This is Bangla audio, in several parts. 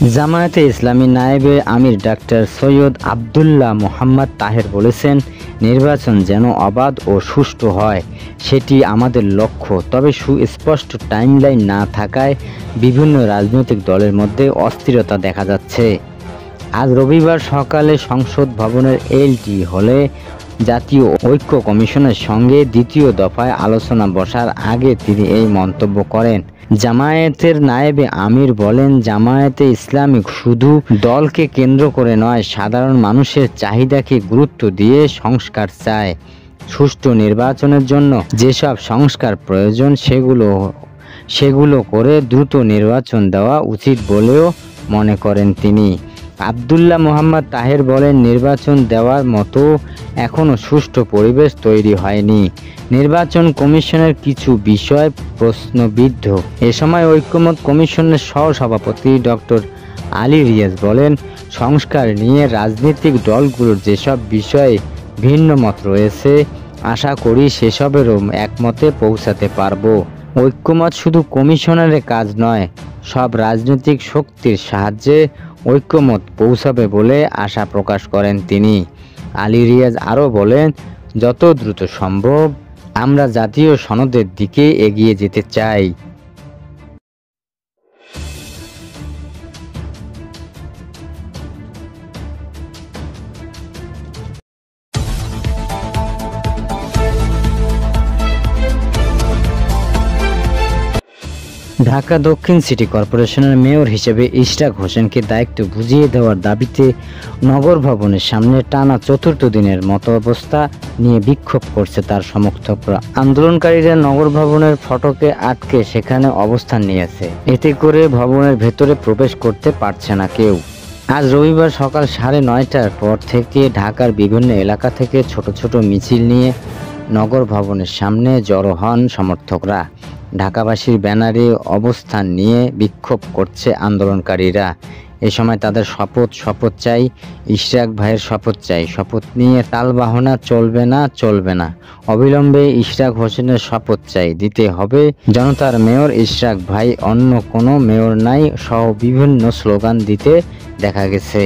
জামায়াতে ইসলামী নায়েবে আমির ডাক্তার সৈয়দ আবদুল্লাহ মোহাম্মদ তাহের বলেছেন, নির্বাচন যেন অবাধ ও সুষ্ঠু হয় সেটি আমাদের লক্ষ্য। তবে সুস্পষ্ট টাইমলাইন না থাকায় বিভিন্ন রাজনৈতিক দলের মধ্যে অস্থিরতা দেখা যাচ্ছে। আজ রবিবার সকালে সংসদ ভবনের এলটি হলে জাতীয় ঐক্য কমিশনের সঙ্গে দ্বিতীয় দফায় আলোচনা বসার আগে তিনি এই মন্তব্য করেন। জামায়াতের নায়েবে আমির বলেন, জামায়াতে ইসলামী শুধু দলকে কেন্দ্র করে নয়, সাধারণ মানুষের চাহিদাকে গুরুত্ব দিয়ে সংস্কার চায়। সুষ্ঠু নির্বাচনের জন্য যেসব সংস্কার প্রয়োজন সেগুলো করে দ্রুত নির্বাচন দেওয়া উচিত বলেও মনে করেন তিনি। আবদুল্লাহ মোহাম্মদ তাহের বলেন, নির্বাচন দেওয়ার মতো এখনও সুষ্ঠু পরিবেশ তৈরি হয়নি। নির্বাচন কমিশনের কিছু বিষয় প্রশ্নবিদ্ধ। এ সময় ঐক্যমত কমিশনের সহসভাপতি ডক্টর আলী রিয়াজ বলেন, সংস্কার নিয়ে রাজনৈতিক দলগুলোর যেসব বিষয়ে ভিন্ন মত রয়েছে, আশা করি সেসবেরও একমতে পৌঁছাতে পারব। ঐক্যমত শুধু কমিশনের কাজ নয়, সব রাজনৈতিক শক্তির সাহায্যে ঐক্যমত পৌঁছাবে বলে আশা প্রকাশ করেন তিনি। আলী রিয়াজ আরও বলেন, যত দ্রুত সম্ভব আমরা জাতীয় সনদের দিকে এগিয়ে যেতে চাই। ঢাকা দক্ষিণ সিটি কর্পোরেশনের মেয়র হিসেবে ইশরাক হোসেনকে দায়িত্ব বুঝিয়ে দেওয়ার দাবিতে নগর ভবনের সামনে টানা চতুর্থ দিনের মতো অবস্থা নিয়ে বিক্ষোভ করছে তার সমর্থকরা। আন্দোলনকারীরা নগর ভবনের ফটকে আটকে সেখানে অবস্থান নিয়েছে, এতে করে ভবনের ভেতরে প্রবেশ করতে পারছে না কেউ। আজ রবিবার সকাল 9:30টার পর থেকে ঢাকার বিভিন্ন এলাকা থেকে ছোট ছোট মিছিল নিয়ে নগর ভবনের সামনে জড়ো হন সমর্থকরা। ঢাকাবাসীর ব্যানারে অবস্থান নিয়ে বিক্ষোভ করছে আন্দোলনকারীরা। এ সময় তাদের শপথ চাই, ইশরাক ভাইয়ের শপথ চাই, শপথ নিয়ে তালবাহনা চলবে না, অবিলম্বে ইশরাক হোসেনের শপথ চাই, দিতে হবে জনতার মেয়র ইশরাক ভাই, অন্য কোনো মেয়র নাই সহ বিভিন্ন স্লোগান দিতে দেখা গেছে।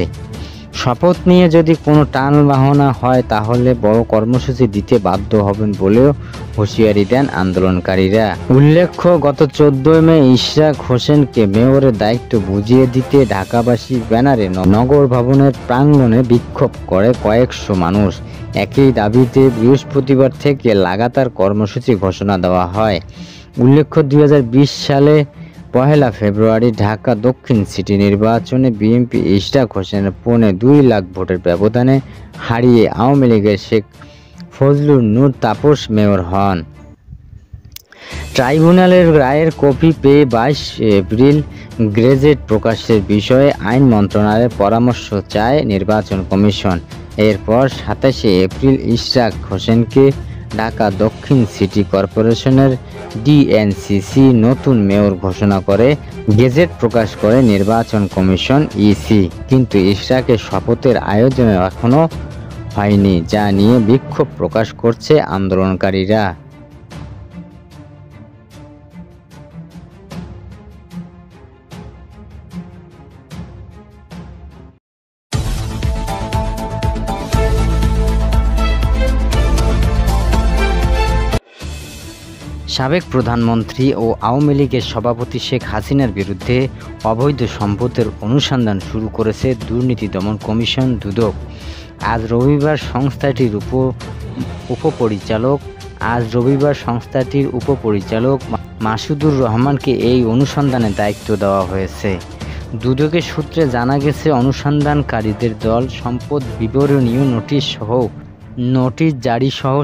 শপথ নিয়ে যদি কোনো টালবাহনা হয় তাহলে বড় কর্মসূচি দিতে বাধ্য হবেন বলেও হুঁশিয়ারি দেন আন্দোলনকারীরা। উল্লেখ্য, গত 14 মে ইশরাক হোসেনকে মেয়রের দায়িত্ব বুঝিয়ে দিতে ঢাকাবাসীর ব্যানারে নগর ভবনের প্রাঙ্গণে বিক্ষোভ করে কয়েকশো মানুষ। একই দাবিতে বৃহস্পতিবার থেকে লাগাতার কর্মসূচি ঘোষণা দেওয়া হয়। উল্লেখ্য, 2020 সালে 1 ফেব্রুয়ারি ঢাকা দক্ষিণ সিটি নির্বাচনে বিএনপি ইশরাক হোসেনের 2.25 লাখ ভোটের ব্যবধানে হারিয়ে আওয়ামী লীগের শেখ ফজলুর নূর তাপস মেয়র হন। ট্রাইব্যুনালের রায়ের কপি পেয়ে 22 এপ্রিল গেজেট প্রকাশের বিষয়ে আইন মন্ত্রণালয়ের পরামর্শ চায় নির্বাচন কমিশন। এরপর 27 এপ্রিল ইশরাক হোসেনকে ঢাকা দক্ষিণ সিটি কর্পোরেশনের ডিএনসিসি নতুন মেয়র ঘোষণা করে গেজেট প্রকাশ করে নির্বাচন কমিশন ইসি। কিন্তু ইশরাকের শপথের আয়োজন এখনও হয়নি, যা নিয়ে বিক্ষোভ প্রকাশ করছে আন্দোলনকারীরা। সাবেক প্রধানমন্ত্রী ও আওয়ামী লীগের সভাপতি শেখ হাসিনার বিরুদ্ধে অবৈধ সম্পদের অনুসন্ধান শুরু করেছে দুর্নীতি দমন কমিশন দুদক। আজ রবিবার সংস্থাটির উপপরিচালক মাসুদুর রহমানকে এই অনুসন্ধানের দায়িত্ব দেওয়া হয়েছে। দুদকের সূত্রে জানা গেছে, অনুসন্ধানকারীদের দল সম্পদ বিবরণীয় নোটিশ জারি সহ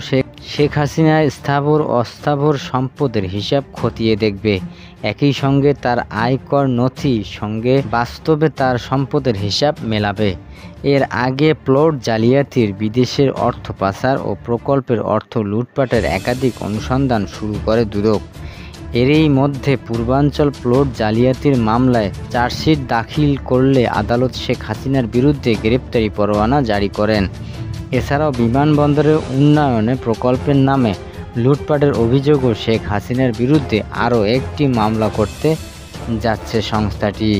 শেখ হাসিনার স্থাবর অস্থাবর সম্পদের হিসাব খতিয়ে দেখবে। একই সঙ্গে তার আয়কর নথির সঙ্গে বাস্তবে তার সম্পদের হিসাব মেলাবে। এর আগে প্লট জালিয়াতির, বিদেশের অর্থ পাচার ও প্রকল্পের অর্থ লুটপাটের একাধিক অনুসন্ধান শুরু করে দুদক। এরই মধ্যে পূর্বাঞ্চল প্লট জালিয়াতির মামলায় চার্জশিট দাখিল করলে আদালত শেখ হাসিনার বিরুদ্ধে গ্রেপ্তারি পরোয়ানা জারি করেন। এছাড়াও বিমানবন্দরের উন্নয়নে প্রকল্পের নামে লুটপাটের অভিযোগও শেখ হাসিনার বিরুদ্ধে আরও একটি মামলা করতে যাচ্ছে সংস্থাটি।